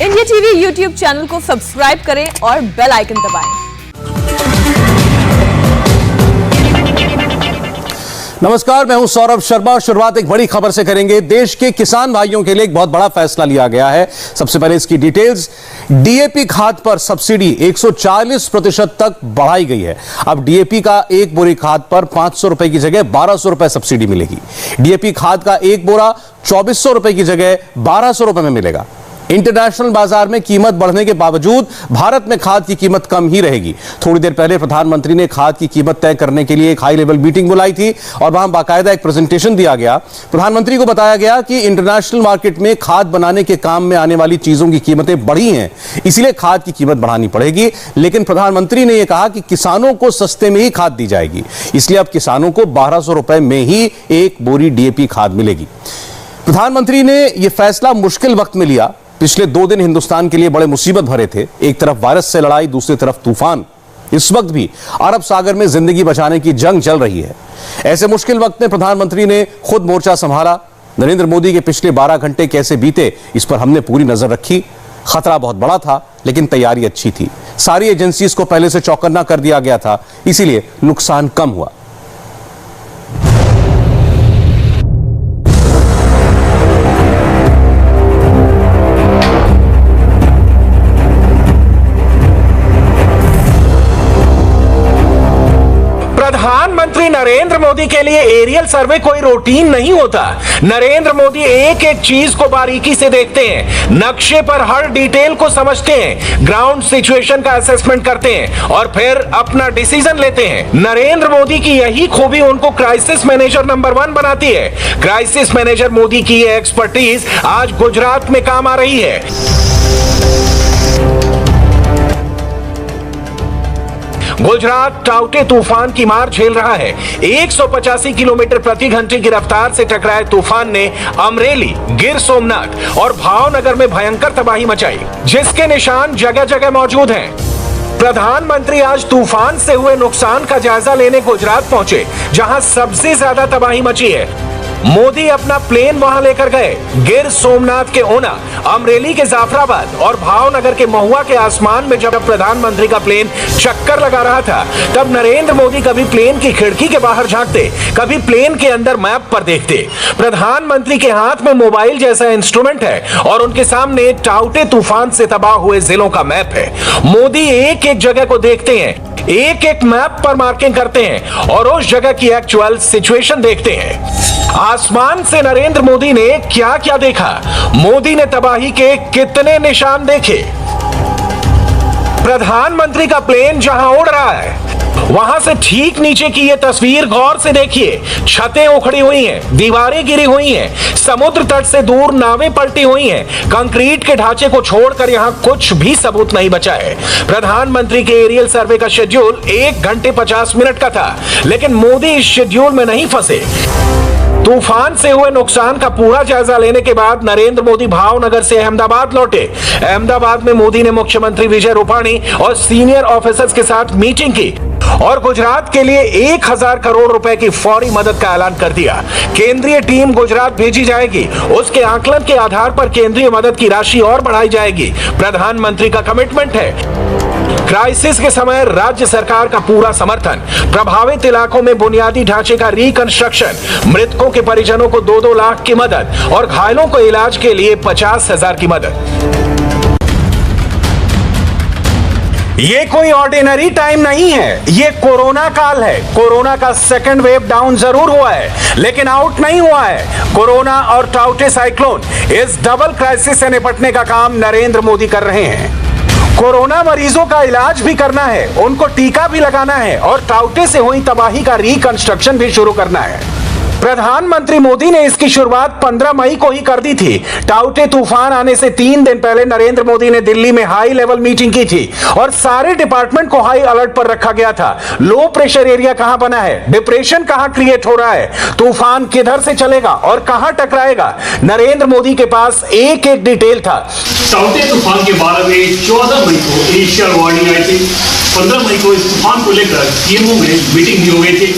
India TV YouTube channel को subscribe करें और बेल आइकन दबाएं। नमस्कार, मैं हूं सौरभ शर्मा। शुरुआत एक बड़ी खबर से करेंगे। देश के किसान भाइयों के लिए एक बहुत बड़ा फैसला लिया गया है। सबसे पहले इसकी डिटेल्स। डीएपी खाद पर सब्सिडी 140% तक बढ़ाई गई है। अब डीएपी का एक बोरी खाद पर 500 रुपए की जगह 1200 रुपए सब्सिडी मिलेगी। डीएपी खाद का एक बोरा 2400 रुपए की जगह 1200 रुपए में मिलेगा। इंटरनेशनल बाजार में कीमत बढ़ने के बावजूद भारत में खाद की कीमत कम ही रहेगी। थोड़ी देर पहले प्रधानमंत्री ने खाद की कीमत तय करने के लिए एक हाई लेवल मीटिंग बुलाई थी और वहां बाकायदा एक प्रेजेंटेशन दिया गया। प्रधानमंत्री को बताया गया कि इंटरनेशनल मार्केट में खाद बनाने के काम में आने वाली चीजों की कीमतें बढ़ी हैं, इसलिए खाद की कीमत बढ़ानी पड़ेगी। लेकिन प्रधानमंत्री ने यह कहा कि किसानों को सस्ते में ही खाद दी जाएगी, इसलिए अब किसानों को 1200 रुपए में ही एक बोरी डीएपी खाद मिलेगी। प्रधानमंत्री ने यह फैसला मुश्किल वक्त में लिया। पिछले 2 दिन हिंदुस्तान के लिए बड़े मुसीबत भरे थे। एक तरफ वायरस से लड़ाई, दूसरी तरफ तूफान। इस वक्त भी अरब सागर में जिंदगी बचाने की जंग चल रही है। ऐसे मुश्किल वक्त में प्रधानमंत्री ने खुद मोर्चा संभाला। नरेंद्र मोदी के पिछले 12 घंटे कैसे बीते, इस पर हमने पूरी नजर रखी। खतरा बहुत बड़ा था, लेकिन तैयारी अच्छी थी। सारी एजेंसीज को पहले से चौकन्ना कर दिया गया था, इसीलिए नुकसान कम हुआ। प्रधानमंत्री नरेंद्र मोदी के लिए एरियल सर्वे कोई रूटीन नहीं होता। नरेंद्र मोदी एक एक चीज को बारीकी से देखते हैं, नक्शे पर हर डिटेल को समझते हैं, ग्राउंड सिचुएशन का असेसमेंट करते हैं और फिर अपना डिसीजन लेते हैं। नरेंद्र मोदी की यही खूबी उनको क्राइसिस मैनेजर नंबर 1 बनाती है। क्राइसिस मैनेजर मोदी की यह एक्सपर्टीज आज गुजरात में काम आ रही है। गुजरात टाउटे तूफान की मार झेल रहा है। 185 किलोमीटर प्रति घंटे की रफ्तार से टकराए तूफान ने अमरेली, गिर सोमनाथ और भावनगर में भयंकर तबाही मचाई, जिसके निशान जगह जगह मौजूद हैं। प्रधानमंत्री आज तूफान से हुए नुकसान का जायजा लेने गुजरात पहुंचे, जहां सबसे ज्यादा तबाही मची है। मोदी अपना प्लेन वहां लेकर गए। गिर सोमनाथ के ऊना, अमरेली के जाफराबाद और भावनगर के महुआ के आसमान में जब प्रधानमंत्री का प्लेन चक्कर लगा रहा था, तब नरेंद्र मोदी कभी प्लेन की खिड़की के बाहर झांकते, कभी प्लेन के अंदर मैप पर देखते। प्रधानमंत्री के हाथ में मोबाइल जैसा इंस्ट्रूमेंट है और उनके सामने टाउटे तूफान से तबाह हुए जिलों का मैप है। मोदी एक एक जगह को देखते हैं, एक एक मैप पर मार्किंग करते हैं और उस जगह की एक्चुअल सिचुएशन देखते हैं। आसमान से नरेंद्र मोदी ने क्या क्या देखा, मोदी ने तबाही के कितने निशान देखे। प्रधानमंत्री का प्लेन जहां उड़ रहा है, वहां से ठीक नीचे की यह तस्वीर गौर से देखिए। छतें उखड़ी हुई हैं, दीवारें गिरी हुई हैं, समुद्र तट से दूर नावें पलटी हुई हैं। कंक्रीट के ढांचे को छोड़कर यहां कुछ भी सबूत नहीं बचा है। प्रधानमंत्री के एरियल सर्वे का शेड्यूल 1 घंटे 50 मिनट का था, लेकिन मोदी इस शेड्यूल में नहीं फंसे। तूफान से हुए नुकसान का पूरा जायजा लेने के बाद नरेंद्र मोदी भावनगर से अहमदाबाद लौटे। अहमदाबाद में मोदी ने मुख्यमंत्री विजय रूपाणी और सीनियर ऑफिसर्स के साथ मीटिंग की और गुजरात के लिए 1000 करोड़ रुपए की फौरी मदद का ऐलान कर दिया। केंद्रीय टीम गुजरात भेजी जाएगी, उसके आकलन के आधार पर केंद्रीय मदद की राशि और बढ़ाई जाएगी। प्रधानमंत्री का कमिटमेंट है। क्राइसिस के समय राज्य सरकार का पूरा समर्थन, प्रभावित इलाकों में बुनियादी ढांचे का रिकंस्ट्रक्शन, मृतकों के परिजनों को 2-2 लाख की मदद और घायलों को इलाज के लिए 50,000 की मदद। ये कोई ऑर्डिनरी टाइम नहीं है, ये कोरोना काल है। कोरोना का सेकंड वेव डाउन जरूर हुआ है, लेकिन आउट नहीं हुआ है। कोरोना और टाउटे साइक्लोन, इस डबल क्राइसिस से निपटने का काम नरेंद्र मोदी कर रहे हैं। कोरोना मरीजों का इलाज भी करना है, उनको टीका भी लगाना है और टाउटे से हुई तबाही का रिकंस्ट्रक्शन भी शुरू करना है। प्रधानमंत्री मोदी ने इसकी शुरुआत 15 मई को ही कर दी थी। टाउटे तूफान आने से 3 दिन पहले नरेंद्र मोदी ने दिल्ली में हाई लेवल मीटिंग की थी और सारे डिपार्टमेंट को हाई अलर्ट पर रखा गया था। लो प्रेशर एरिया कहां बना है, डिप्रेशन कहां क्रिएट हो रहा है, तूफान किधर से चलेगा और कहां टकराएगा, नरेंद्र मोदी के पास एक एक डिटेल था। टाउटे तूफान के बारे में 14 मई को इनिशियल वार्निंग आई थी। 15 मई को इस तूफान को लेकर सीएमओ में मीटिंग भी हो गई थी।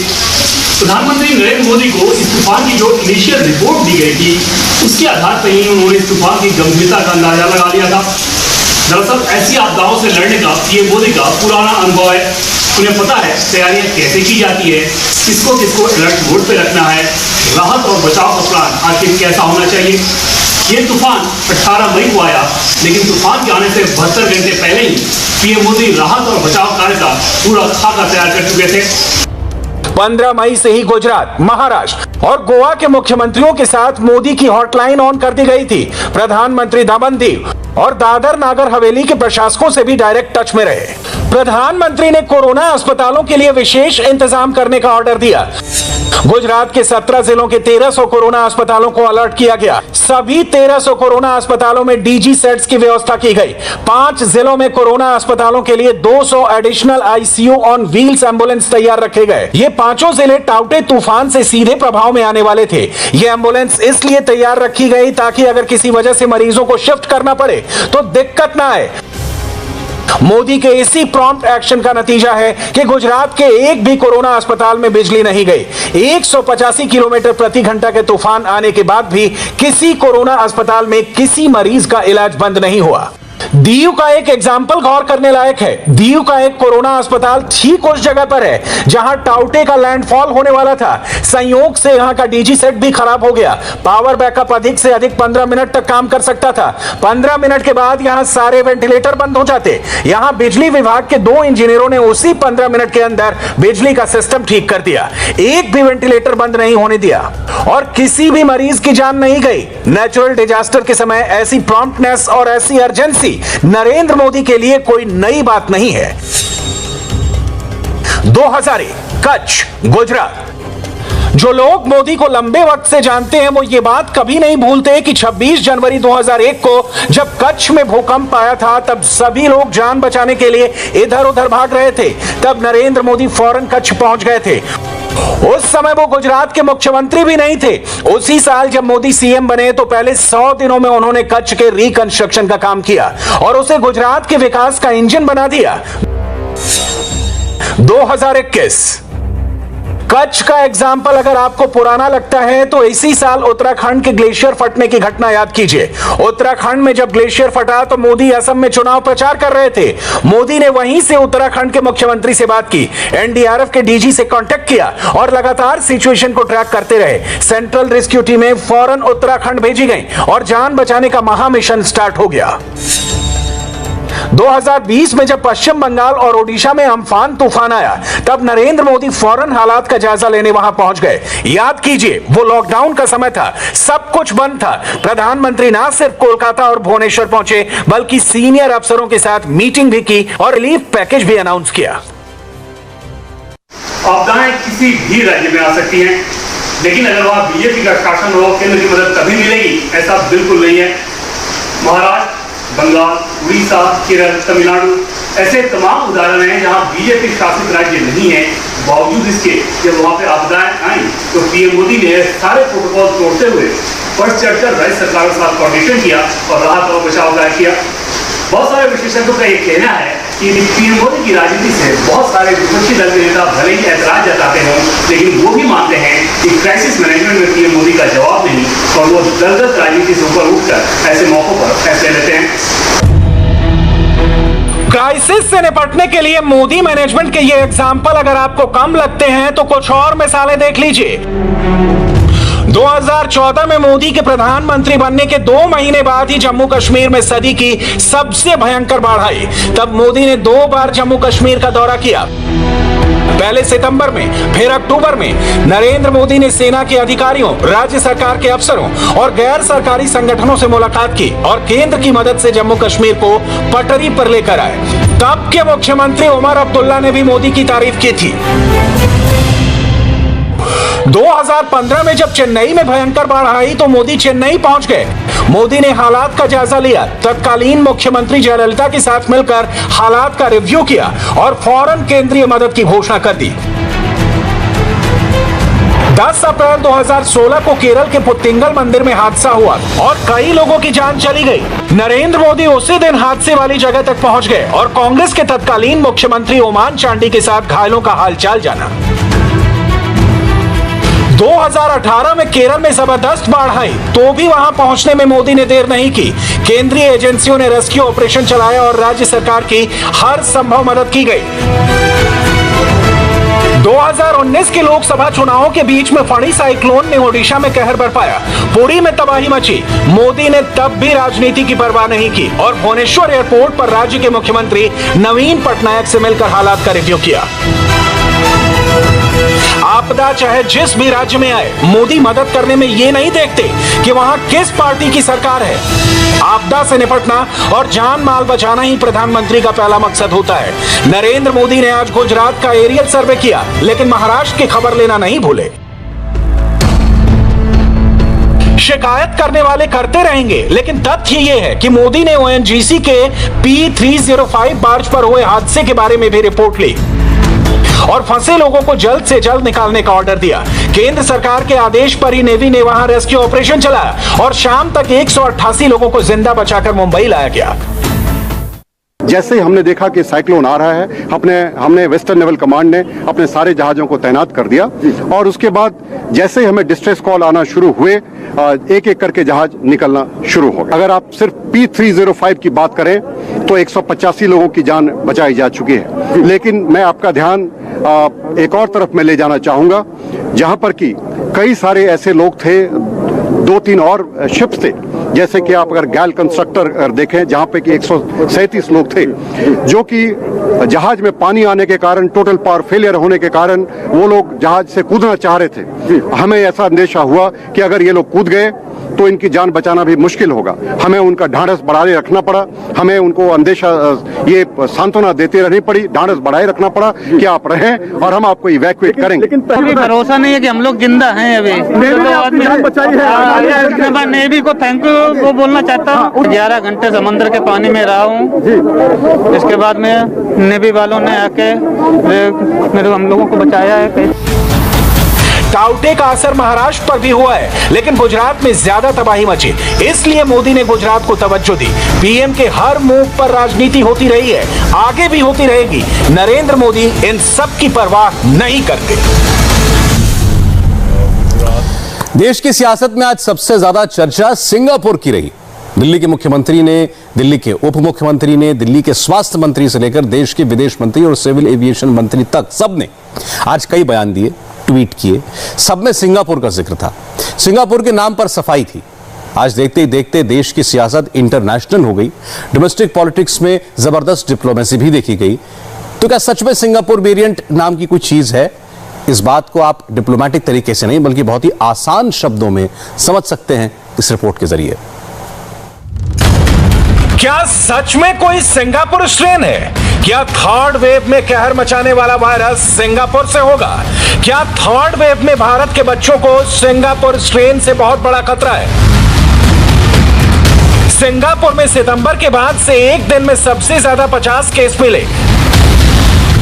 प्रधानमंत्री नरेंद्र मोदी को इस तूफान की जो इनिशियल रिपोर्ट दी गई थी उसके आधार पर ही उन्होंने इस तूफान की गंभीरता का अंदाजा लगा लिया था। दरअसल ऐसी आपदाओं से लड़ने का पीएम मोदी का पुराना अनुभव है। उन्हें पता है तैयारियां कैसे की जाती है, किसको किसको अलर्ट मोड पे रखना है, राहत और बचाव का प्लान आखिर कैसा होना चाहिए। ये तूफान 18 मई को आया, लेकिन तूफान के आने से 72 घंटे पहले ही पीएम मोदी राहत और बचाव कार्य का पूरा खाका तैयार कर चुके थे। 15 मई से ही गुजरात, महाराष्ट्र और गोवा के मुख्यमंत्रियों के साथ मोदी की हॉटलाइन ऑन कर दी गई थी। प्रधानमंत्री दमन दीव और दादर नागर हवेली के प्रशासकों से भी डायरेक्ट टच में रहे। प्रधानमंत्री ने कोरोना अस्पतालों के लिए विशेष इंतजाम करने का ऑर्डर दिया। गुजरात के 17 जिलों के 1300 कोरोना अस्पतालों को अलर्ट किया गया। सभी 1300 कोरोना अस्पतालों में डीजी सेट्स की व्यवस्था की गई। 5 जिलों में कोरोना अस्पतालों के लिए 200 additional ICU on wheels ambulance तैयार रखे गए। ये पांचों जिले टाउटे तूफान से सीधे प्रभाव में आने वाले थे। ये एम्बुलेंस इसलिए तैयार रखी गई ताकि अगर किसी वजह से मरीजों को शिफ्ट करना पड़े तो दिक्कत ना आए। मोदी के इसी प्रॉम्प्ट एक्शन का नतीजा है कि गुजरात के एक भी कोरोना अस्पताल में बिजली नहीं गई। 185 किलोमीटर प्रति घंटा के तूफान आने के बाद भी किसी कोरोना अस्पताल में किसी मरीज का इलाज बंद नहीं हुआ। दीव का एक एग्जाम्पल गौर करने लायक है। दीव का एक कोरोना अस्पताल ठीक उस जगह पर है जहां टाउटे का लैंडफॉल होने वाला था। संयोग से यहां का डीजी सेट भी खराब हो गया। पावर बैकअप अधिक से अधिक 15 मिनट तक काम कर सकता था। 15 मिनट के बाद यहां सारे वेंटिलेटर बंद हो जाते। यहां बिजली विभाग के 2 इंजीनियरों ने उसी 15 मिनट के अंदर बिजली का सिस्टम ठीक कर दिया। एक भी वेंटिलेटर बंद नहीं होने दिया और किसी भी मरीज की जान नहीं गई। नेचुरल डिजास्टर के समय ऐसी प्रॉम्प्टनेस और ऐसी अर्जेंसी नरेंद्र मोदी के लिए कोई नई बात नहीं है। 2001 कच्छ, गुजरात। जो लोग मोदी को लंबे वक्त से जानते हैं वो ये बात कभी नहीं भूलते कि 26 जनवरी 2001 को जब कच्छ में भूकंप आया था तब सभी लोग जान बचाने के लिए इधर उधर भाग रहे थे। तब नरेंद्र मोदी फौरन कच्छ पहुंच गए थे। उस समय वो गुजरात के मुख्यमंत्री भी नहीं थे। उसी साल जब मोदी सीएम बने तो पहले 100 दिनों में उन्होंने कच्छ के रिकंस्ट्रक्शन का काम किया और उसे गुजरात के विकास का इंजन बना दिया। 2021 कच्छ का एग्जाम्पल अगर आपको पुराना लगता है तो इसी साल उत्तराखंड के ग्लेशियर फटने की घटना याद कीजिए। उत्तराखंड में जब ग्लेशियर फटा तो मोदी असम में चुनाव प्रचार कर रहे थे। मोदी ने वहीं से उत्तराखंड के मुख्यमंत्री से बात की, एनडीआरएफ के डीजी से कांटेक्ट किया और लगातार सिचुएशन को ट्रैक करते रहे। सेंट्रल रेस्क्यू टीमें फौरन उत्तराखंड भेजी गई और जान बचाने का महामिशन स्टार्ट हो गया। 2020 में जब पश्चिम बंगाल और ओडिशा में अम्फान तूफान आया तब नरेंद्र मोदी फौरन हालात का जायजा लेने वहां पहुंच गए। याद कीजिए वो लॉकडाउन का समय था, सब कुछ बंद था। प्रधानमंत्री ना सिर्फ कोलकाता और भुवनेश्वर पहुंचे बल्कि सीनियर अफसरों के साथ मीटिंग भी की और रिलीफ पैकेज भी अनाउंस किया। आपदाएं किसी भी राज्य में आ सकती हैं, लेकिन अगर वहां बीजेपी का शासन हो, केंद्र की मदद कभी मिलेगी ऐसा बिल्कुल नहीं है। महाराष्ट्र, बंगाल, उड़ीसा, केरल, तमिलनाडु ऐसे तमाम उदाहरण हैं जहां बीजेपी शासित राज्य नहीं है। बावजूद इसके जब वहां पे आपदाएं आई तो पीएम मोदी ने सारे प्रोटोकॉल तोड़ते हुए बढ़ चढ़कर राज्य सरकारों के साथ कोऑर्डिनेशन किया और राहत और बचाव कार्य किया। बहुत सारे विशेषज्ञों का ये कहना है कि पीएम मोदी की राजनीति से बहुत सारे विपक्षी दल के नेता भले ही ऐतराज जताते हों, लेकिन वो भी मानते हैं कि क्राइसिस मैनेजमेंट में पीएम मोदी का जवाब नहीं और वो दलगत राजनीति से ऊपर उठकर ऐसे मौकों पर फैसले लेते हैं। क्राइसिस से निपटने के लिए मोदी मैनेजमेंट के ये एग्जाम्पल अगर आपको कम लगते हैं तो कुछ और मिसालें देख लीजिए। 2014 में मोदी के प्रधानमंत्री बनने के 2 महीने बाद ही जम्मू कश्मीर में सदी की सबसे भयंकर बाढ़ आई। तब मोदी ने 2 बार जम्मू कश्मीर का दौरा किया, पहले सितंबर में फिर अक्टूबर में। नरेंद्र मोदी ने सेना के अधिकारियों, राज्य सरकार के अफसरों और गैर सरकारी संगठनों से मुलाकात की और केंद्र की मदद से जम्मू कश्मीर को पटरी पर लेकर आए। तब के मुख्यमंत्री उमर अब्दुल्ला ने भी मोदी की तारीफ की थी। 2015 में जब चेन्नई में भयंकर बाढ़ आई तो मोदी चेन्नई पहुंच गए। मोदी ने हालात का जायजा लिया, तत्कालीन मुख्यमंत्री जयललिता के साथ मिलकर हालात का रिव्यू किया और फौरन केंद्रीय मदद की घोषणा कर दी। 10 अप्रैल 2016 को केरल के पुत्तिंगल मंदिर में हादसा हुआ और कई लोगों की जान चली गई। नरेंद्र मोदी उसी दिन हादसे वाली जगह तक पहुंच गए और कांग्रेस के तत्कालीन मुख्यमंत्री ओमान चांडी के साथ घायलों का हालचाल जाना। 2018 में केरल में जबरदस्त बाढ़ आई, तो भी वहां पहुंचने में मोदी ने देर नहीं की। केंद्रीय एजेंसियों ने रेस्क्यू ऑपरेशन चलाया और राज्य सरकार की हर संभव मदद की गई। 2019 के लोकसभा चुनावों के बीच में फणी साइक्लोन ने ओडिशा में कहर बरपाया। पुरी में तबाही मची। मोदी ने तब भी राजनीति की परवाह नहीं की और भुवनेश्वर एयरपोर्ट पर राज्य के मुख्यमंत्री नवीन पटनायक से मिलकर हालात का रिव्यू किया। आपदा चाहे जिस भी राज्य में आए, मोदी मदद करने में ये नहीं देखते कि वहां किस पार्टी की सरकार है। आपदा से निपटना और जान माल बचाना ही प्रधानमंत्री का पहला मकसद होता है। नरेंद्र मोदी ने आज गुजरात का एरियल सर्वे किया, लेकिन महाराष्ट्र की खबर लेना नहीं भूले। शिकायत करने वाले करते रहेंगे, लेकिन तथ्य ये है कि मोदी ने ओएनजीसी के P305 बार्ज पर हुए हादसे के बारे में भी रिपोर्ट ली और फंसे लोगों को जल्द से जल्द निकालने का ऑर्डर दिया। केंद्र सरकार के आदेश पर ही नेवी ने वहां रेस्क्यू ऑपरेशन चलाया और शाम तक 188 लोगों को जिंदा बचाकर मुंबई लाया गया। जैसे ही हमने देखा कि साइक्लोन आ रहा है, हमने वेस्टर्न नेवल कमांड ने अपने सारे जहाजों को तैनात कर दिया और उसके बाद जैसे ही हमें डिस्ट्रेस कॉल आना शुरू हुए, एक एक करके जहाज निकलना शुरू हो गया। अगर आप सिर्फ P305 की बात करें तो 185 लोगों की जान बचाई जा चुकी है। लेकिन मैं आपका ध्यान एक और तरफ में ले जाना चाहूंगा, जहां पर कि कई सारे ऐसे लोग थे, 2-3 और शिप्स थे, जैसे कि आप अगर गैल कंस्ट्रक्टर देखें जहां पे कि 137 लोग थे, जो कि जहाज में पानी आने के कारण, टोटल पावर फेलियर होने के कारण वो लोग जहाज से कूदना चाह रहे थे। हमें ऐसा अंदेशा हुआ कि अगर ये लोग कूद गए तो इनकी जान बचाना भी मुश्किल होगा। हमें उनका ढांढस बढ़ाए रखना पड़ा, हमें उनको अंदेशा, ये सांत्वना देते रहनी पड़ी, ढांढस बढ़ाए रखना पड़ा कि आप रहें और हम आपको इवैक्यूएट करेंगे। लेकिन भरोसा नहीं है कि हम लोग जिंदा हैं अभी। नेवी को थैंक यू वो बोलना चाहता हूँ। 11 घंटे समुद्र के पानी में रहा हूँ, इसके बाद में नेवी वालों ने आके हम लोगों को बचाया है। टाउटे का असर महाराष्ट्र पर भी हुआ है, लेकिन गुजरात में ज्यादा तबाही मची। इसलिए मोदी ने गुजरात को तवज्जो दी। पीएम के हर मूव पर राजनीति होती रही है, आगे भी होती रहेगी। नरेंद्र मोदी इन सब की परवाह नहीं करते। देश की सियासत में आज सबसे ज्यादा चर्चा सिंगापुर की रही। दिल्ली के मुख्यमंत्री ने, दिल्ली के उप मुख्यमंत्री ने, दिल्ली के स्वास्थ्य मंत्री से लेकर देश के विदेश मंत्री और सिविल एविएशन मंत्री तक सबने आज कई बयान दिए, ट्वीट किए। सब में सिंगापुर का जिक्र था, सिंगापुर के नाम पर सफाई थी। आज देखते ही देखते देश की सियासत इंटरनेशनल हो गई। डोमेस्टिक पॉलिटिक्स में जबरदस्त डिप्लोमेसी भी देखी गई। तो क्या सच में सिंगापुर वेरिएंट नाम की कोई चीज है? इस बात को आप डिप्लोमेटिक तरीके से नहीं बल्कि बहुत ही आसान शब्दों में समझ सकते हैं इस रिपोर्ट के जरिए। क्या सच में कोई सिंगापुर स्ट्रेन है? क्या थर्ड वेव में कहर मचाने वाला वायरस सिंगापुर से होगा? क्या थर्ड वेव में भारत के बच्चों को सिंगापुर स्ट्रेन से बहुत बड़ा खतरा है? सिंगापुर में सितंबर के बाद से एक दिन में सबसे ज्यादा 50 केस मिले,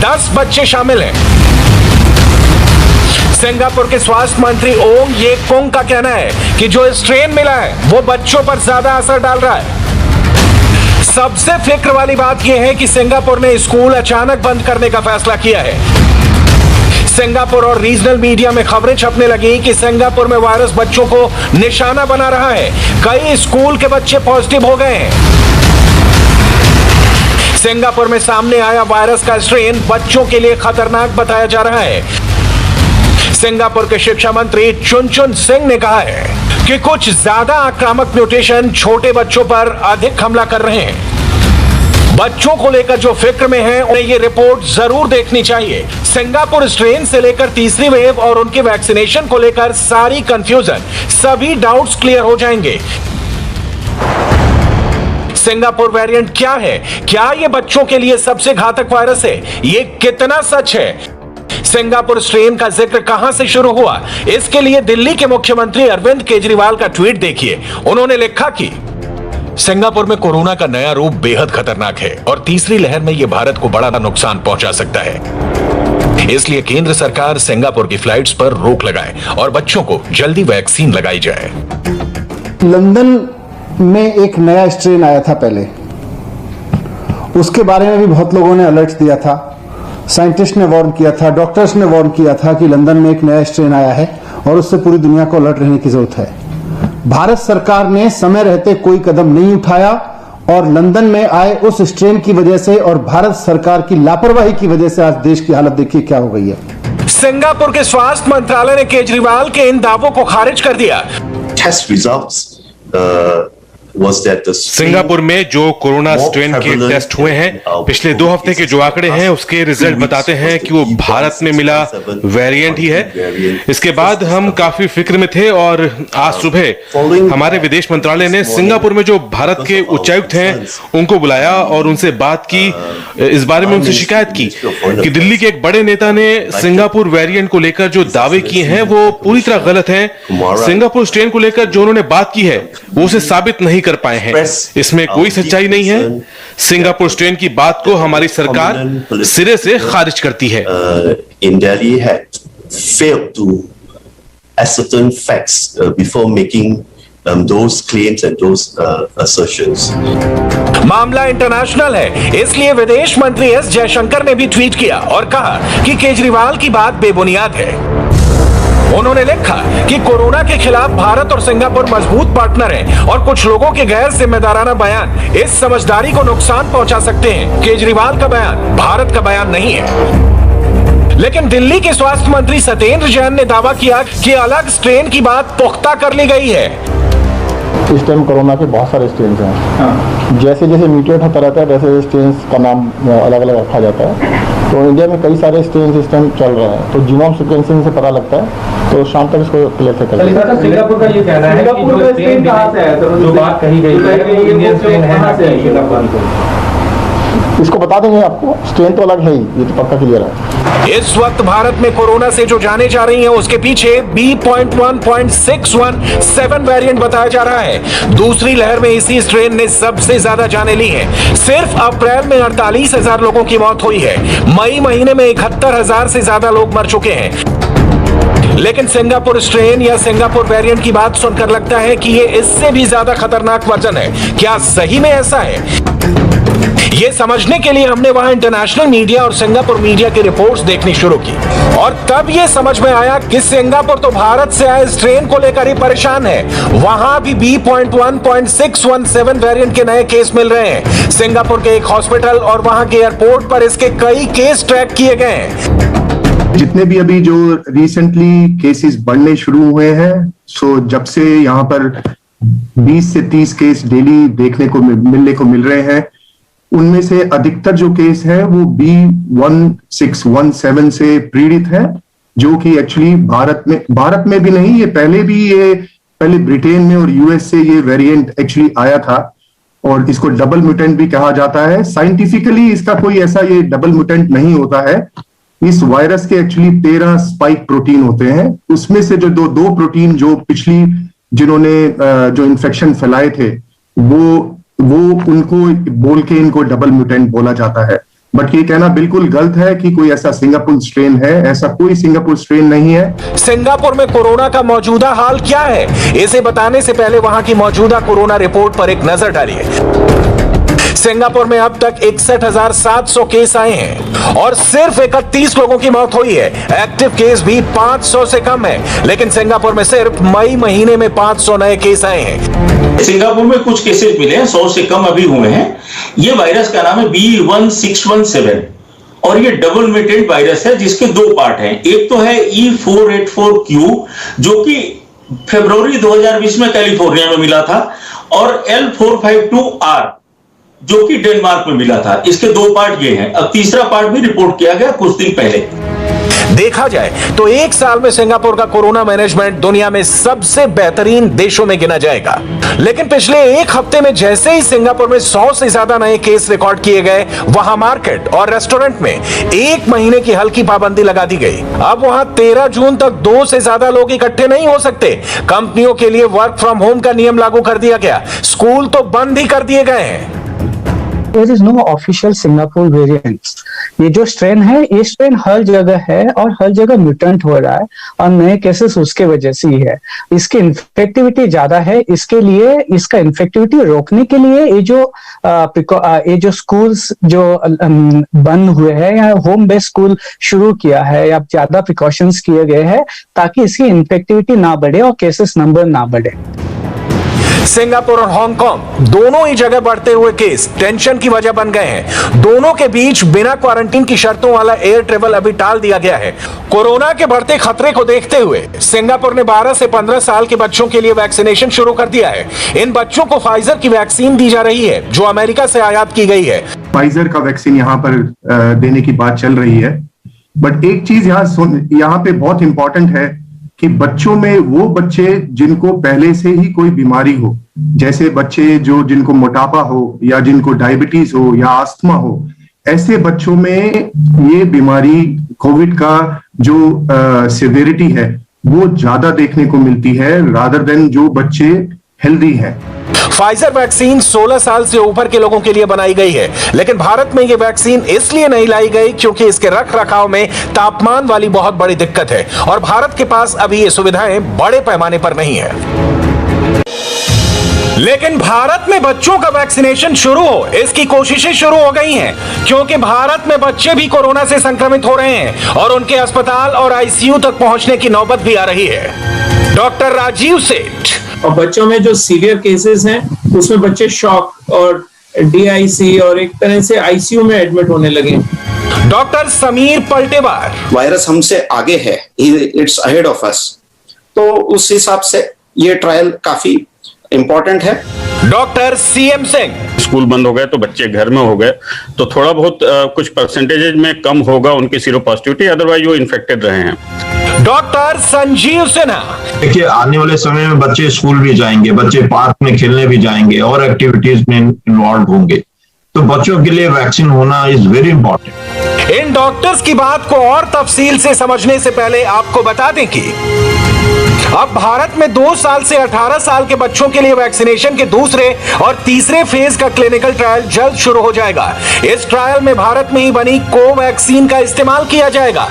10 बच्चे शामिल हैं। सिंगापुर के स्वास्थ्य मंत्री ओंग ये कोंग का कहना है कि जो स्ट्रेन मिला है वो बच्चों पर ज्यादा असर डाल रहा है। सबसे फिक्र वाली बात यह है कि सिंगापुर ने स्कूल अचानक बंद करने का फैसला किया है। सिंगापुर और रीजनल मीडिया में खबरें छपने लगी कि सिंगापुर में वायरस बच्चों को निशाना बना रहा है। कई स्कूल के बच्चे पॉजिटिव हो गए हैं। सिंगापुर में सामने आया वायरस का स्ट्रेन बच्चों के लिए खतरनाक बताया जा रहा है। सिंगापुर के शिक्षा मंत्री चुनचुन सिंह ने कहा है कि कुछ ज्यादा आक्रामक म्यूटेशन छोटे बच्चों पर अधिक हमला कर रहे हैं। बच्चों को लेकर जो फिक्र में हैं, उन्हें ये रिपोर्ट जरूर देखनी चाहिए। सिंगापुर स्ट्रेन से लेकर तीसरी वेव और उनके वैक्सीनेशन को लेकर सारी कंफ्यूजन, सभी डाउट्स क्लियर हो जाएंगे। सिंगापुर वेरिएंट क्या है? क्या ये बच्चों के लिए सबसे घातक वायरस है? ये कितना सच है? सिंगापुर स्ट्रेन का जिक्र कहां से शुरू हुआ? इसके लिए दिल्ली के मुख्यमंत्री अरविंद केजरीवाल का ट्वीट देखिए। उन्होंने लिखा कि सिंगापुर में कोरोना का नया रूप बेहद खतरनाक है और तीसरी लहर में यह भारत को बड़ा नुकसान पहुंचा सकता है। इसलिए केंद्र सरकार सिंगापुर की फ्लाइट्स पर रोक लगाए और बच्चों को जल्दी वैक्सीन लगाई जाए। लंदन में एक नया स्ट्रेन आया था पहले, उसके बारे में भी बहुत लोगों ने अलर्ट दिया था। साइंटिस्ट ने वार्न किया था, डॉक्टर्स ने वार्न किया था कि लंदन में एक नया स्ट्रेन आया है और उससे पूरी दुनिया को अलर्ट रहने की जरूरत है। भारत सरकार ने समय रहते कोई कदम नहीं उठाया और लंदन में आए उस स्ट्रेन की वजह से और भारत सरकार की लापरवाही की वजह से आज देश की हालत देखिए क्या हो गई है। सिंगापुर के स्वास्थ्य मंत्रालय ने केजरीवाल के इन दावों को खारिज कर दिया। Test results was that the Singapore में जो कोरोना स्ट्रेन के टेस्ट हुए हैं, पिछले 2 हफ्ते के जो आंकड़े हैं उसके रिजल्ट बताते हैं कि वो भारत में मिला वेरिएंट ही है। इसके बाद हम काफी फिक्र में थे और आज सुबह हमारे विदेश मंत्रालय ने सिंगापुर में जो भारत के उच्चायुक्त हैं उनको बुलाया और उनसे बात की, इस बारे में उनसे शिकायत की कि दिल्ली के एक बड़े नेता ने सिंगापुर वेरिएंट को लेकर जो दावे किए हैं वो पूरी तरह गलत हैं। सिंगापुर स्ट्रेन को लेकर जो उन्होंने बात की है वो उसे साबित नहीं कर पाए हैं, इसमें कोई सच्चाई नहीं है। सिंगापुर स्ट्रेन की बात को हमारी सरकार सिरे से खारिज करती है। in Delhi had failed to ascertain facts before making those claims and those assertions. मामला इंटरनेशनल है, इसलिए विदेश मंत्री एस जयशंकर ने भी ट्वीट किया और कहा कि केजरीवाल की बात बेबुनियाद है। उन्होंने लिखा कि कोरोना के खिलाफ भारत और सिंगापुर मजबूत पार्टनर हैं और कुछ लोगों के गैर जिम्मेदाराना बयान इस समझदारी को नुकसान पहुंचा सकते हैं। केजरीवाल का बयान भारत का बयान नहीं है। लेकिन दिल्ली के स्वास्थ्य मंत्री सत्येंद्र जैन ने दावा किया कि अलग स्ट्रेन की बात पुख्ता कर ली गई है। इस टाइम कोरोना के बहुत सारे स्ट्रेन हैं। जैसे जैसे म्यूटेट होता रहता है वैसे स्ट्रेन का नाम अलग अलग रखा जाता है। तो इंडिया में कई सारे स्ट्रेन इस टाइम चल रहे हैं, तो जीनोम सीक्वेंसिंग से पता लगता है। तो शाम तक इसको क्लियर कर लेंगे। सिंगापुर का ये कहना है कि जो स्ट्रेन कहां से है, जो बात कही गई है कि इंडियन स्ट्रेन है, इसको बता देंगे आपको। स्ट्रेन तो अलग है ही, ये तो पक्का क्लियर है। इस वक्त भारत में कोरोना से जो जाने जा रही हैं उसके पीछे B.1.617 वेरिएंट बताया जा रहा है। दूसरी लहर में इसी स्ट्रेन ने सबसे ज्यादा जाने ली है। सिर्फ अप्रैल में 48,000 लोगों की मौत हुई है। मई महीने में 71,000 से ज्यादा लोग मर चुके हैं। लेकिन सिंगापुर स्ट्रेन या सिंगापुर वेरिएंट की बात सुनकर लगता है कि ये इससे भी ज्यादा खतरनाक वर्जन है। क्या सही में ऐसा है? ये समझने के लिए हमने वहां इंटरनेशनल मीडिया और सिंगापुर मीडिया की रिपोर्ट्स देखनी शुरू की और तब ये समझ में आया कि सिंगापुर तो भारत से आए स्ट्रेन को लेकर ही परेशान है। वहां भी B.1.617 वेरिएंट के नए केस मिल रहे हैं। सिंगापुर के एक हॉस्पिटल और वहां के एयरपोर्ट पर इसके कई केस ट्रैक किए गए हैं। जितने भी अभी जो रिसेंटली केसेस बढ़ने शुरू हुए हैं, सो जब से यहाँ पर 20 से 30 केस डेली मिलने को मिल रहे हैं, उनमें से अधिकतर जो केस है वो B.1.617 से पीड़ित है, जो कि एक्चुअली भारत में भी नहीं, ये पहले ब्रिटेन में और यूएस से ये वेरिएंट एक्चुअली आया था और इसको डबल म्यूटेंट भी कहा जाता है। साइंटिफिकली इसका कोई ऐसा ये डबल म्यूटेंट नहीं होता है। इस वायरस के एक्चुअली 13 स्पाइक प्रोटीन होते हैं, उसमें से जो दो प्रोटीन जो जिन्होंने जो इन्फेक्शन फैलाए थे वो उनको बोल के इनको डबल म्यूटेंट बोला जाता है। बट ये कहना बिल्कुल गलत है कि कोई ऐसा सिंगापुर स्ट्रेन है। ऐसा कोई सिंगापुर स्ट्रेन नहीं है। सिंगापुर में कोरोना का मौजूदा हाल क्या है, इसे बताने से पहले वहां की मौजूदा कोरोना रिपोर्ट पर एक नजर डालिए। सिंगापुर में अब तक 61,700 केस आए हैं और सिर्फ 31 लोगों की मौत हुई है। एक्टिव केस भी 500 से कम है, लेकिन सिंगापुर में सिर्फ मई महीने में 500 नए केस आए हैं। सिंगापुर में कुछ केसेस मिले हैं, 100 से कम अभी हुए हैं। ये वायरस का नाम है B.1.617 और ये डबल म्यूटेंट वायरस है जिसके 2 पार्ट हैं। एक तो है E.484Q जो कि फरवरी 2020 में कैलिफोर्निया में मिला था और L.452R जो कि डेनमार्क में मिला था। इसके 2 पार्ट ये हैं। अब तीसरा पार्ट भी रिपोर्ट किया गया कुछ दिन पहले। देखा जाए तो एक साल में सिंगापुर का कोरोना मैनेजमेंट दुनिया में सबसे बेहतरीन देशों में गिना जाएगा। लेकिन पिछले एक हफ्ते में जैसे ही सिंगापुर में 100 से ज्यादा नए केस रिकॉर्ड किए गए, वहां मार्केट और रेस्टोरेंट में 1 महीने की हल्की पाबंदी लगा दी गई। अब वहां 13 जून तक 2 से ज्यादा लोग इकट्ठे नहीं हो सकते। कंपनियों के लिए वर्क फ्रॉम होम का नियम लागू कर दिया गया। स्कूल तो बंद ही कर दिए गए हैं। There is no official Singapore variants. ये जो स्ट्रेन है, ये स्ट्रेन हर जगह है और हर जगह म्यूटेंट हो रहा है और नए केसेस उसके वजह से ही है। इसकी इन्फेक्टिविटी ज्यादा है, इसके लिए इसका इन्फेक्टिविटी रोकने के लिए ये जो स्कूल्स जो बंद हुए हैं या होम बेस्ड स्कूल शुरू किया है या ज्यादा प्रिकॉशंस किए गए हैं ताकि इसकी इन्फेक्टिविटी ना बढ़े और केसेस नंबर ना बढ़े। सिंगापुर और हांगकांग दोनों ही जगह बढ़ते हुए केस टेंशन की वजह बन गए हैं। दोनों के बीच बिना क्वारंटीन की शर्तों वाला एयर ट्रेवल अभी टाल दिया गया है। कोरोना के बढ़ते खतरे को देखते हुए सिंगापुर ने 12 से 15 साल के बच्चों के लिए वैक्सीनेशन शुरू कर दिया है। इन बच्चों को फाइजर की वैक्सीन दी जा रही है जो अमेरिका से आयात की गई है। फाइजर का वैक्सीन यहाँ पर देने की बात चल रही है, बट एक चीज यहाँ पे बहुत इंपॉर्टेंट है कि बच्चों में वो बच्चे जिनको पहले से ही कोई बीमारी हो, जैसे बच्चे जिनको मोटापा हो या जिनको डायबिटीज हो या अस्थमा हो, ऐसे बच्चों में ये बीमारी कोविड का जो सिवियरिटी है वो ज्यादा देखने को मिलती है रादर देन जो बच्चे हेल्दी हैं। फाइजर वैक्सीन 16 साल से ऊपर के लोगों के लिए बनाई गई है, लेकिन भारत में यह वैक्सीन इसलिए नहीं लाई गई क्योंकि इसके रख रखाव में तापमान वाली बहुत बड़ी दिक्कत है और भारत के पास अभी ये सुविधाएं बड़े पैमाने पर नहीं है। लेकिन भारत में बच्चों का वैक्सीनेशन शुरू हो, इसकी कोशिशें शुरू हो गई हैं, क्योंकि भारत में बच्चे भी कोरोना से संक्रमित हो रहे हैं और उनके अस्पताल और आईसीयू तक पहुंचने की नौबत भी आ रही है। डॉक्टर राजीव सेठ। और बच्चों में जो सीवियर केसेस हैं उसमें बच्चे शॉक और डीआईसी और एक तरह से आईसीयू में एडमिट होने लगे। डॉक्टर समीर पलटेवार। वायरस हमसे आगे है, इट्स अहेड ऑफ अस, तो उस हिसाब से ये ट्रायल काफी इंपॉर्टेंट है। Doctor CM Singh. स्कूल बंद हो गए तो बच्चे घर में हो गए तो थोड़ा बहुत कुछ परसेंटेज में कम होगा उनकी सीरो पॉजिटिविटी, अदरवाइज वो इन्फेक्टेड रहे हैं। डॉक्टर संजीव सिन्हा। देखिए, आने वाले समय में बच्चे स्कूल भी जाएंगे, बच्चे पार्क में खेलने भी जाएंगे और एक्टिविटीज में इन्वॉल्व होंगे, तो बच्चों के लिए वैक्सीन होना is very important. In doctors की बात को और तफसील से समझने से पहले आपको बता दें कि अब भारत में 2 साल से 18 साल के बच्चों के लिए वैक्सीनेशन के दूसरे और तीसरे फेज का क्लिनिकल ट्रायल जल्द शुरू हो जाएगा। इस ट्रायल में भारत में ही बनी कोवैक्सीन का इस्तेमाल किया जाएगा।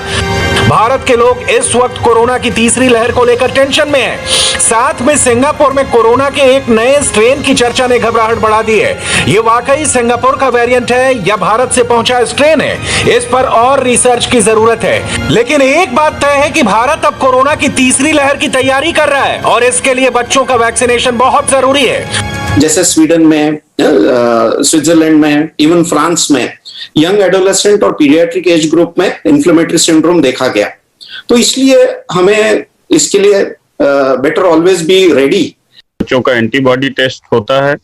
भारत के लोग इस वक्त कोरोना की तीसरी लहर को लेकर टेंशन में हैं। साथ में सिंगापुर में कोरोना के एक नए स्ट्रेन की चर्चा ने घबराहट बढ़ा दी है। ये वाकई सिंगापुर का वेरिएंट है या भारत से पहुंचा स्ट्रेन है, इस पर और रिसर्च की जरूरत है। लेकिन एक बात तय है कि भारत अब कोरोना की तीसरी लहर की तैयारी कर रहा है और इसके लिए बच्चों का वैक्सीनेशन बहुत जरूरी है। जैसे स्वीडन में, स्विट्जरलैंड में, इवन फ्रांस में यंग एडोलेसेंट और पीडियाट्रिक एज ग्रुप में इन्फ्लेमेटरी सिंड्रोम देखा गया। तो इसलिए हमें इसके लिए बेटर ऑलवेज बी रेडी। बच्चों का एंटीबॉडी टेस्ट होता है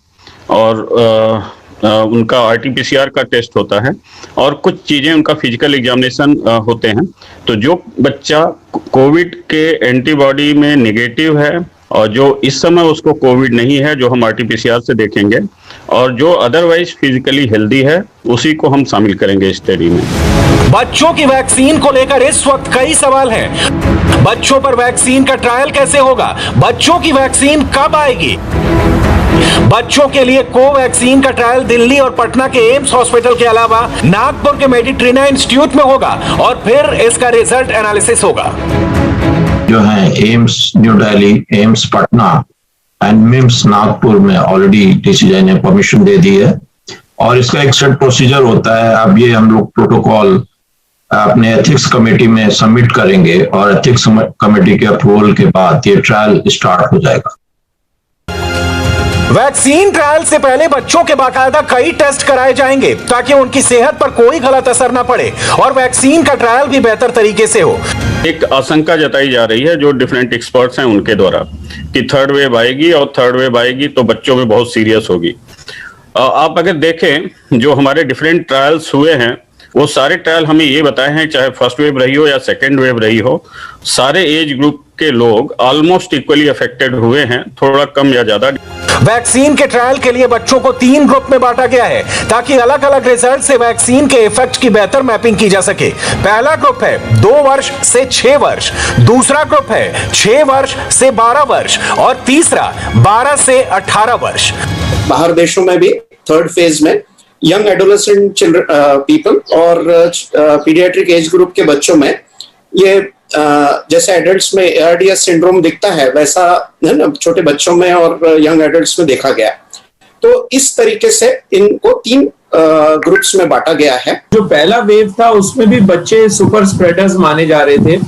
और उनका आरटीपीसीआर का टेस्ट होता है और कुछ चीजें उनका फिजिकल एग्जामिनेशन होते हैं। तो जो बच्चा कोविड के एंटीबॉडी में नेगेटिव है और जो इस समय उसको कोविड नहीं है, जो हम आरटीपीसीआर से देखेंगे, और जो अदरवाइज फिजिकली हेल्दी है, उसी को हम शामिल करेंगे इस स्टडी में। बच्चों की वैक्सीन को लेकर इस वक्त कई सवाल हैं। बच्चों पर वैक्सीन का ट्रायल कैसे होगा? बच्चों की वैक्सीन कब आएगी? बच्चों के लिए कोवैक्सीन का ट्रायल दिल्ली और पटना के एम्स हॉस्पिटल के अलावा नागपुर के मेडिट्रीना इंस्टीट्यूट में होगा और फिर इसका रिजल्ट एनालिसिस होगा। जो है AIIMS new Delhi, AIIMS Patna and memes Nagpur में ऑलरेडी डीसीजीआई ने परमिशन दे दी है और इसका एक सेट प्रोसीजर होता है। अब ये हम लोग प्रोटोकॉल अपने एथिक्स कमेटी में सबमिट करेंगे और एथिक्स कमेटी के अप्रूवल के बाद ये ट्रायल स्टार्ट हो जाएगा। वैक्सीन ट्रायल से पहले बच्चों के बाकायदा कई टेस्ट कराए जाएंगे ताकि उनकी सेहत पर कोई गलत असर न पड़े और वैक्सीन का ट्रायल भी बेहतर तरीके से हो। एक आशंका जताई जा रही है जो डिफरेंट एक्सपर्ट्स हैं उनके द्वारा कि थर्ड वेव आएगी और थर्ड वेव आएगी तो बच्चों में बहुत सीरियस होगी। आप अगर देखें जो हमारे डिफरेंट ट्रायल्स हुए हैं वो सारे ट्रायल हमें ये बताए हैं, चाहे फर्स्ट वेव रही हो या सेकेंड वेव रही हो, सारे एज ग्रुप के लोग ऑलमोस्ट इक्वली अफेक्टेड हुए हैं, थोड़ा कम या ज्यादा। वैक्सीन के ट्रायल के लिए बच्चों को 3 ग्रुप में बांटा गया है ताकि अलग अलग रिजल्ट से वैक्सीन के इफेक्ट की बेहतर मैपिंग की जा सके। पहला ग्रुप है 2 वर्ष से 6 वर्ष, दूसरा ग्रुप है 6 वर्ष से 12 वर्ष और तीसरा 12 से 18 वर्ष। बाहर देशों में भी थर्ड फेज में यंग एडोलेसेंट पीपल और पीडियाट्रिक एज ग्रुप के बच्चों में ये जैसे एडल्ट्स में ARDS सिंड्रोम दिखता है वैसा है ना छोटे बच्चों में और यंग एडल्ट्स में देखा गया। तो इस तरीके से इनको 3 ग्रुप्स में बांटा गया है। जो पहला वेव था उसमें भी बच्चे सुपर स्प्रेडर्स माने जा रहे थे।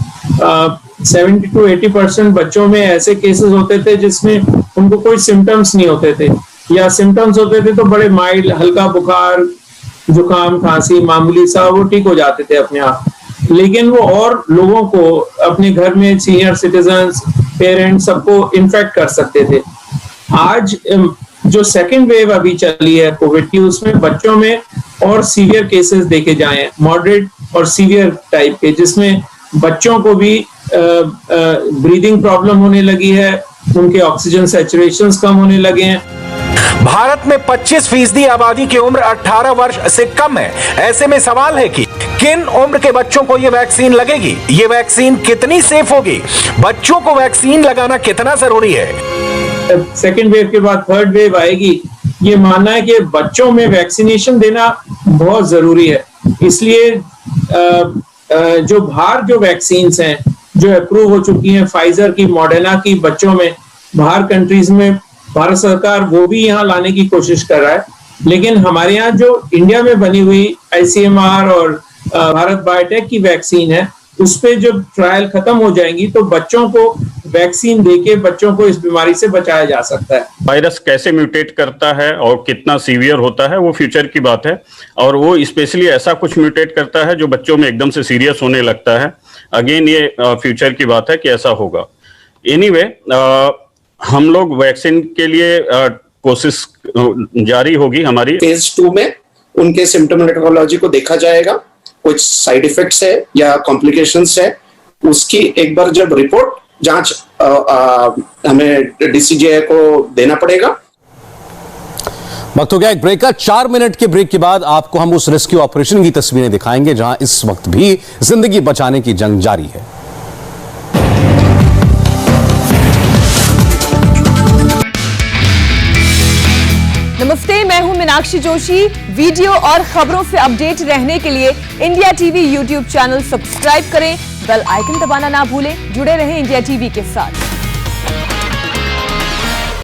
70 to 80% बच्चों में ऐसे केसेस होते थे जिसमें उनको कोई सिम्टम्स नहीं होते थे, या सिम्टम्स होते थे तो बड़े माइल्ड, हल्का बुखार, जुकाम, खांसी, मामूली सा, वो ठीक हो जाते थे अपने आप। लेकिन वो और लोगों को अपने घर में, सीनियर सिटीजन्स, पेरेंट्स, सबको इन्फेक्ट कर सकते थे। आज जो सेकेंड वेव अभी चली है कोविड की, उसमें बच्चों में और सीवियर केसेस देखे जाए, मॉडरेट और सीवियर टाइप के, जिसमें बच्चों को भी ब्रीदिंग प्रॉब्लम होने लगी है, उनके ऑक्सीजन सैचुरेशंस कम होने लगे हैं। भारत में 25% आबादी की उम्र 18 वर्ष से कम है। ऐसे में सवाल है कि किन उम्र के बच्चों को ये वैक्सीन लगेगी, ये वैक्सीन कितनी सेफ होगी, बच्चों को वैक्सीन लगाना कितना जरूरी है। सेकेंड वेव के बाद थर्ड वेव आएगी, ये मानना है कि बच्चों में वैक्सीनेशन देना बहुत जरूरी है। इसलिए जो बाहर जो वैक्सीन हैं जो अप्रूव हो चुकी हैं, फाइजर की, मॉडर्ना की, बच्चों में बाहर कंट्रीज में, भारत सरकार वो भी यहाँ लाने की कोशिश कर रहा है। लेकिन हमारे यहाँ जो इंडिया में बनी हुई ICMR और भारत बायोटेक की वैक्सीन है, उस पे जब ट्रायल खत्म हो जाएंगी तो बच्चों को वैक्सीन देके बच्चों को इस बीमारी से बचाया जा सकता है। वायरस कैसे म्यूटेट करता है और कितना सीवियर होता है वो फ्यूचर की बात है, और वो स्पेशली ऐसा कुछ म्यूटेट करता है जो बच्चों में एकदम से सीरियस होने लगता है। अगेन ये फ्यूचर की बात है कि ऐसा होगा। एनीवे, हम लोग वैक्सीन के लिए कोशिश जारी होगी हमारी। फेज 2 में उनके सिम्टोमेटोलॉजी को देखा जाएगा, कुछ साइड इफेक्ट्स है या कॉम्प्लिकेशंस है, उसकी एक बार जब रिपोर्ट जांच हमें DCGI को देना पड़ेगा। वक्त हो गया एक ब्रेक का। 4 मिनट के ब्रेक के बाद आपको हम उस रेस्क्यू ऑपरेशन की तस्वीरें दिखाएंगे जहां इस वक्त भी जिंदगी बचाने की जंग जारी है। नमस्ते, मैं हूं मीनाक्षी जोशी। वीडियो और खबरों से अपडेट रहने के लिए India TV YouTube channel subscribe करें, बेल आइकन दबाना ना भूलें। जुड़े रहें इंडिया टीवी के साथ।